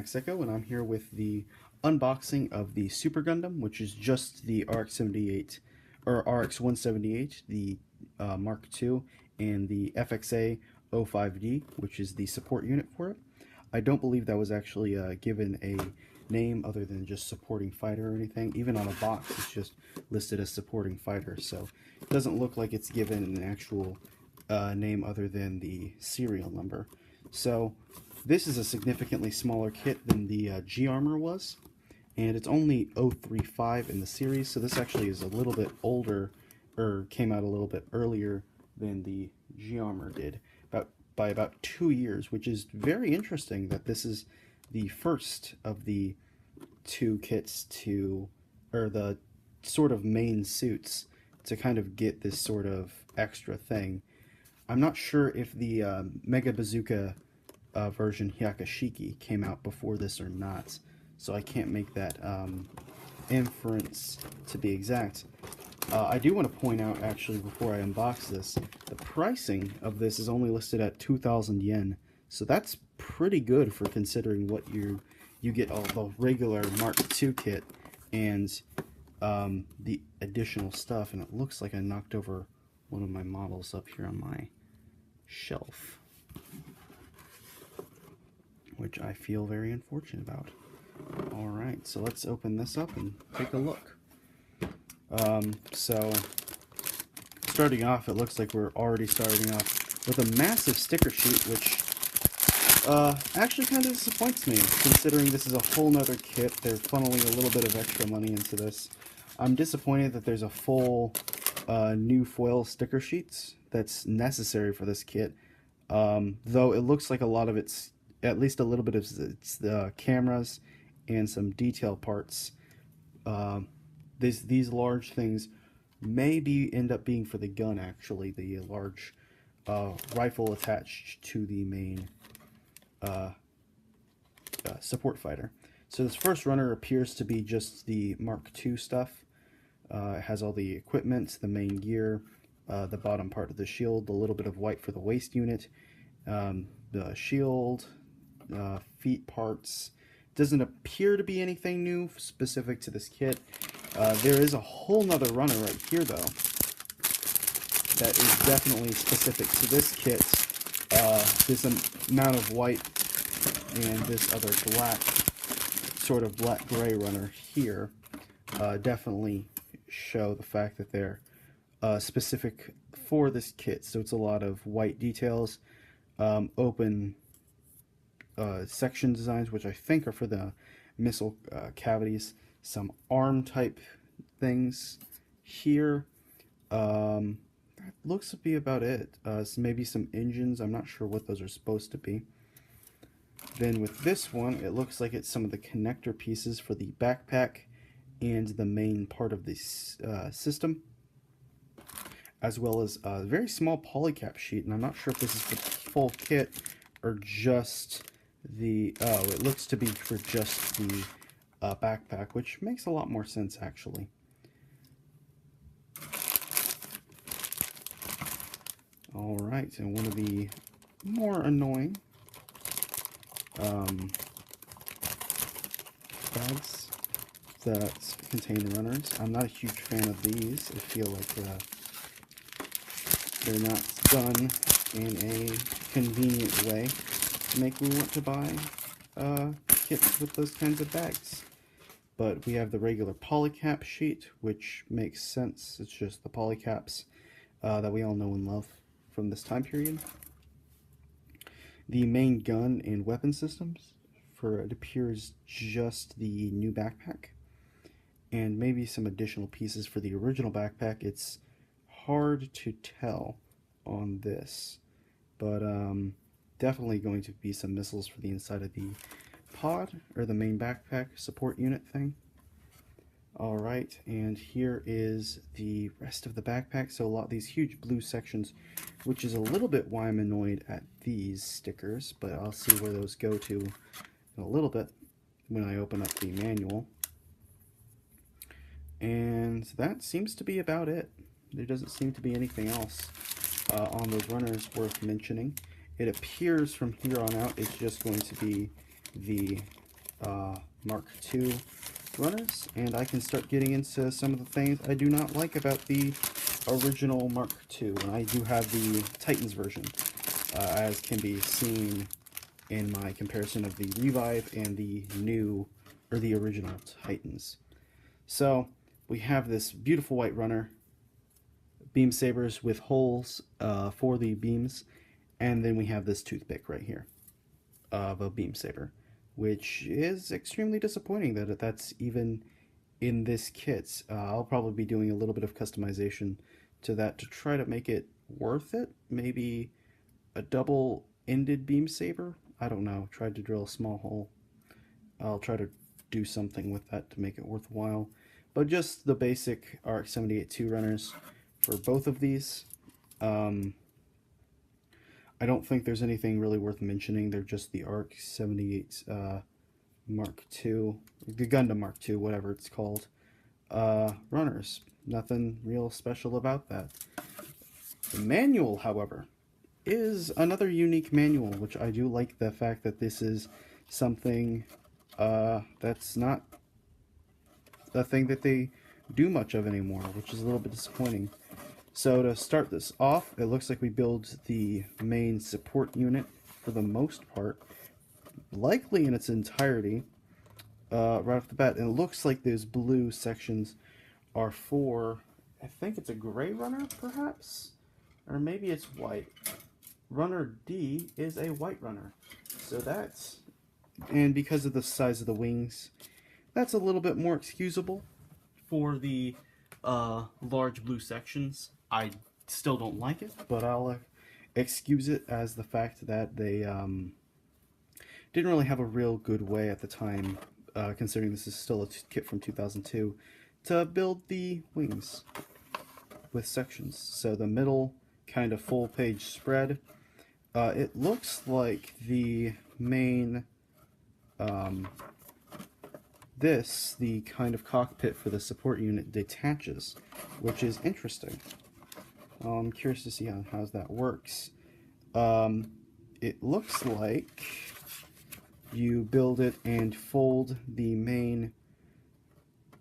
Max Echo, and I'm here with the unboxing of the Super Gundam, which is just the RX-78 or RX-178, the Mark II, and the FXA-05D, which is the support unit for it. I don't believe that was actually given a name other than just supporting fighter or anything. Even on a box, it's just listed as supporting fighter, so it doesn't look like it's given an actual name other than the serial number. So this is a significantly smaller kit than the G-Armor was, and it's only 035 in the series, so this actually is a little bit older, or came out a little bit earlier than the G-Armor did, by about 2 years, which is very interesting that this is the first of the two kits to, or the sort of main suits to kind of get this sort of extra thing. I'm not sure if the Mega Bazooka version Hyakashiki came out before this or not, so I can't make that inference to be exact. I do want to point out, actually, before I unbox this, the pricing of this is only listed at 2,000 yen, so that's pretty good for considering what you get all the regular Mark II kit and the additional stuff. And it looks like I knocked over one of my models up here on my shelf, which I feel very unfortunate about. Alright, so let's open this up and take a look. So starting off, it looks like we're already starting off with a massive sticker sheet, which actually kind of disappoints me, considering this is a whole nother kit. They're funneling a little bit of extra money into this. I'm disappointed that there's a full new foil sticker sheets that's necessary for this kit, though it looks like a lot of it's, at least a little bit of it's the cameras and some detail parts. These large things may end up being for the gun, actually, the large rifle attached to the main support fighter. So this first runner appears to be just the Mark II stuff. It has all the equipment, the main gear, the bottom part of the shield, a little bit of white for the waist unit, the shield, feet parts. Doesn't appear to be anything new specific to this kit. There is a whole nother runner right here, though, that is definitely specific to this kit. This amount of white and this other black, sort of black-gray runner here definitely show the fact that they're specific for this kit. So it's a lot of white details, open section designs, which I think are for the missile cavities, some arm type things here. That looks to be about it. So maybe some engines, I'm not sure what those are supposed to be. Then with this one, it looks like it's some of the connector pieces for the backpack and the main part of this system, as well as a very small polycap sheet, and I'm not sure if this is for the full kit or just the, it looks to be for just the backpack, which makes a lot more sense, actually. Alright, and one of the more annoying bags that contain runners. I'm not a huge fan of these. I feel like they're not done in a convenient way to make me want to buy kits with those kinds of bags. But we have the regular polycap sheet, which makes sense. It's just the polycaps that we all know and love from this time period. The main gun and weapon systems, for it appears just the new backpack, and maybe some additional pieces for the original backpack. It's hard to tell on this, but definitely going to be some missiles for the inside of the pod, or the main backpack support unit thing. Alright, and here is the rest of the backpack. So a lot of these huge blue sections, which is a little bit why I'm annoyed at these stickers, but I'll see where those go to in a little bit when I open up the manual. And that seems to be about it. There doesn't seem to be anything else on those runners worth mentioning. It appears from here on out it's just going to be the Mark II runners, and I can start getting into some of the things I do not like about the original Mark II. And I do have the Titans version, as can be seen in my comparison of the Revive and the new, or the original Titans. So we have this beautiful white runner, beam sabers with holes for the beams, and then we have this toothpick right here of a beam saber, which is extremely disappointing that that's even in this kit. I'll probably be doing a little bit of customization to that to try to make it worth it. Maybe a double-ended beam saber? I don't know. Tried to drill a small hole. I'll try to do something with that to make it worthwhile. But just the basic RX-178 2 runners for both of these. I don't think there's anything really worth mentioning. They're just the RX-178 Mark II, the Gundam Mark II, whatever it's called, runners. Nothing real special about that. The manual, however, is another unique manual, which I do like the fact that this is something that's not a thing that they do much of anymore, which is a little bit disappointing. So to start this off, it looks like we build the main support unit for the most part, likely in its entirety, right off the bat. And it looks like those blue sections are for, I think it's a gray runner, perhaps? Or maybe it's white. Runner D is a white runner. So that's, and because of the size of the wings, that's a little bit more excusable for the large blue sections. I still don't like it, but I'll excuse it as the fact that they didn't really have a real good way at the time, considering this is still a kit from 2002, to build the wings with sections. So the middle kind of full page spread, it looks like the main the kind of cockpit for the support unit detaches, which is interesting. I'm curious to see how that works. It looks like you build it and fold the main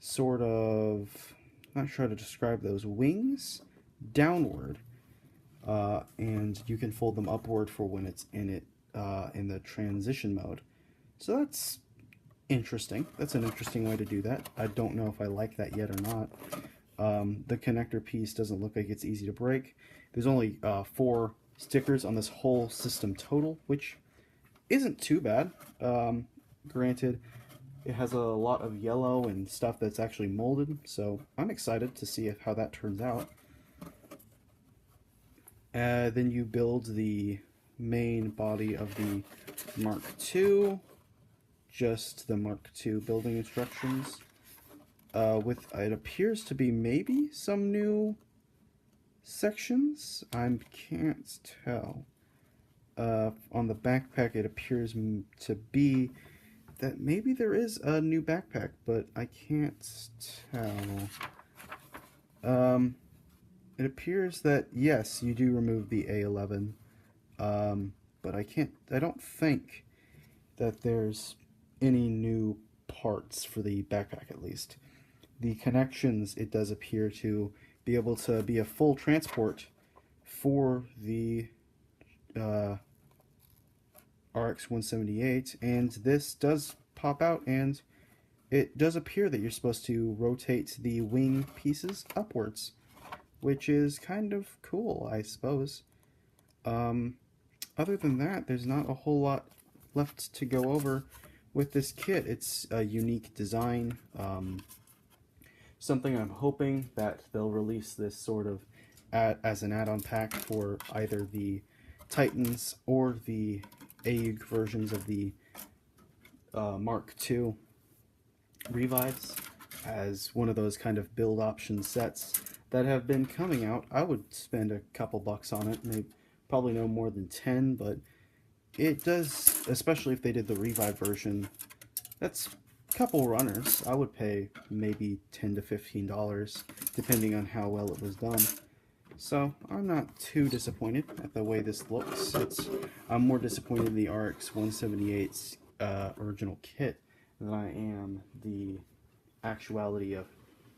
sort of, not sure how to describe those, wings downward, and you can fold them upward for when it's in the transition mode. So that's interesting. That's an interesting way to do that. I don't know if I like that yet or not. The connector piece doesn't look like it's easy to break. There's only 4 stickers on this whole system total, which isn't too bad. Granted, it has a lot of yellow and stuff that's actually molded, so I'm excited to see how that turns out. Then you build the main body of the Mark II, just the Mark II building instructions. With it appears to be maybe some new sections. I can't tell. On the backpack, it appears to be that maybe there is a new backpack, but I can't tell. It appears that yes, you do remove the A11, but I don't think that there's any new parts for the backpack, at least. The connections, it does appear to be able to be a full transport for the RX-178, and this does pop out, and it does appear that you're supposed to rotate the wing pieces upwards, which is kind of cool, I suppose. Other than that, there's not a whole lot left to go over with this kit. It's a unique design. Something I'm hoping that they'll release this sort of as an add-on pack for either the Titans or the AUG versions of the Mark II Revives, as one of those kind of build option sets that have been coming out. I would spend a couple bucks on it, maybe probably no more than 10, but it does, especially if they did the Revive version, that's a couple runners. I would pay maybe $10 to $15, depending on how well it was done. So I'm not too disappointed at the way this looks. I'm more disappointed in the RX-178's original kit, than I am the actuality of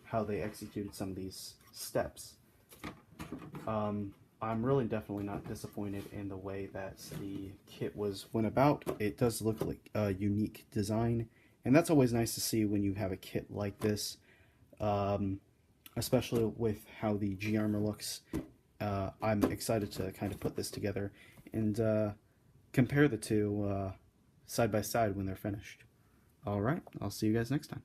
how they executed some of these steps. I'm really definitely not disappointed in the way that the kit went about. It does look like a unique design, and that's always nice to see when you have a kit like this, especially with how the G-armor looks. I'm excited to kind of put this together and compare the two side by side when they're finished. Alright, I'll see you guys next time.